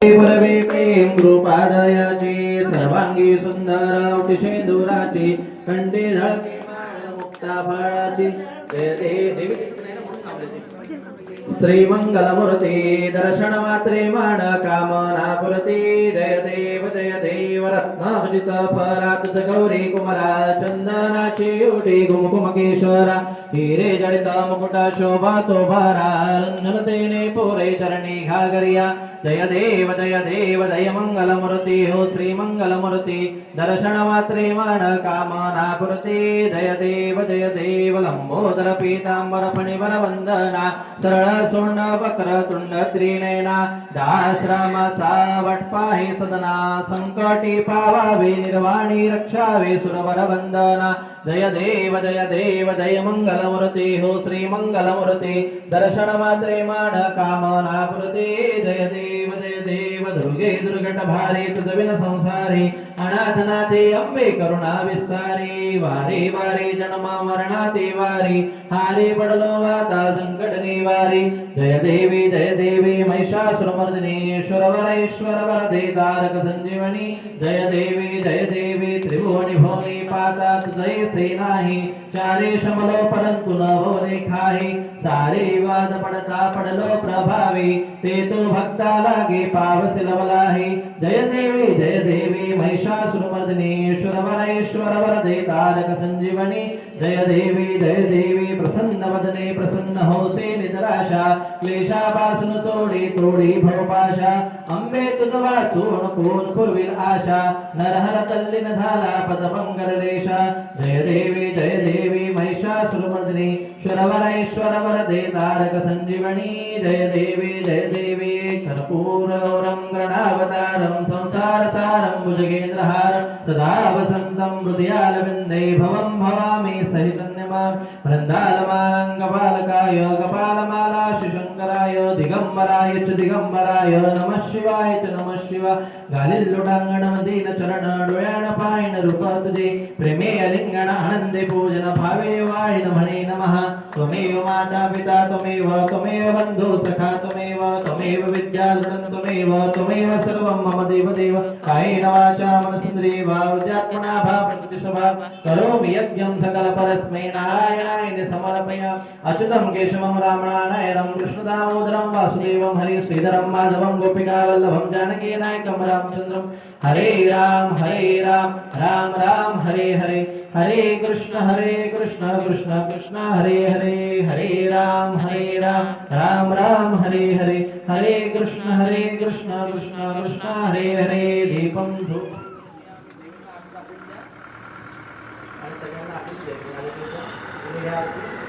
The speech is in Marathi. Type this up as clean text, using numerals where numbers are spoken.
परवे प्रेम रूपादयाची सर्वांगी सुंदर उटिशेंदुराची कंठी झळके माळ मुक्ता फळाची जय देवी श्रीमंगलमूर्ती दर्शन मात्रे मान कामना पुरती जय देव रत्नार्जित फरात गौरी कुमारा चंदनाची उटी कुमकुमकेश्वरा हिरे जडित मुकुट शोभा तो भारा रंजन तेने पोरे चरणी घागरिया जय देव जय मंगलमूर्ती हो श्री मंगलमूर्ती दर्शन मात्रे मान कामना पुरती जय देव लंबोदर पीतांबर फणिवर वंदना सरळ सोंड वक्र तुंड त्रिनयना दाश्रमाचा वटपाही सदना संकटी पावावे निर्वाणी रक्षावे सुरवर वंदना जय देव जय मंगलमूर्ती हो श्री मंगलमूर्ती दर्शन मात्रे मान कामना पुरती जय देव दुर्गे दुर्गट भारी तुझविन संसारी अनाथनाथे अंबे करुणा विस्तारी वारे वारे जन्म मरणाते वारी हारे पडलो आता संकट निवारी जय देवी महिषासुरमर्दिनी शुरवरेश्वर वरदे तारक संजीवनी जय देवी त्रिभुवनी भूमि पाता तुझे से नाही चारे शमलो परंतु न भवने खाही सारे वाद पडता पडलो प्रभावी ते तो भक्ता लागे पावसी लवलाही जय देवी महिषासुरमर्दिनी शुरवरेश्वर वरदे तारक संजीवनी जय देवी प्रसन्न वदने प्रसन्न होसे निजराशा क्लेशापासून सोडी तोडी भवपाशा अंबे तुझ वाचून कोण पुरविल आशा नरहर तल्लीन झाला पदपंकरलेशा जय देवी महिषासुरमर्दिनी शुरवरेश्वर वरदे तारक संजीवनी जय देवी कर्पूरगौरं गणावतारं संसारसारं भुजगेन्द्रहारं सदा वसन्तं हृदयालविन्दे भवं भवामि सहितन्यमां वृन्दालमालङ्गपालकाय कपालमाला शिशङ्कराय दिगम्बराय च दिगम्बराय नमः शिवाय च नमः शिवाय गालिल्लुटांगणमदीन चरण डोळ्याण पायण रूप तुझे प्रेमे अलिंगण आनंदे पूजन भावे वाळिन म्हणे नमः त्वमेव माता पिता त्वमेव बन्धु सखा त्वमेव विद्याधरं त्वमेव सर्वं मम देव कायेन वाचा मनसेन्द्रियैर्वा बुद्ध्यात्मना वा प्रकृतिस्वभाव करोमि यज्ञं सकल परस्मै नारायणाय समर्पयामि अच्युतं केशवं रामनारायणं कृष्णदामोदरं वासुदेवं हरि श्रीधरं माधवं गोपिकावल्लभं जानकीनायकं रामचन्द्रं हरे राम राम राम हरे हरे हरे कृष्ण कृष्ण कृष्ण हरे हरे राम राम राम हरे हरे हरे कृष्ण कृष्ण कृष्ण हरे हरे दीपं धूप आणि सगळ्यांना आशीष द्यायची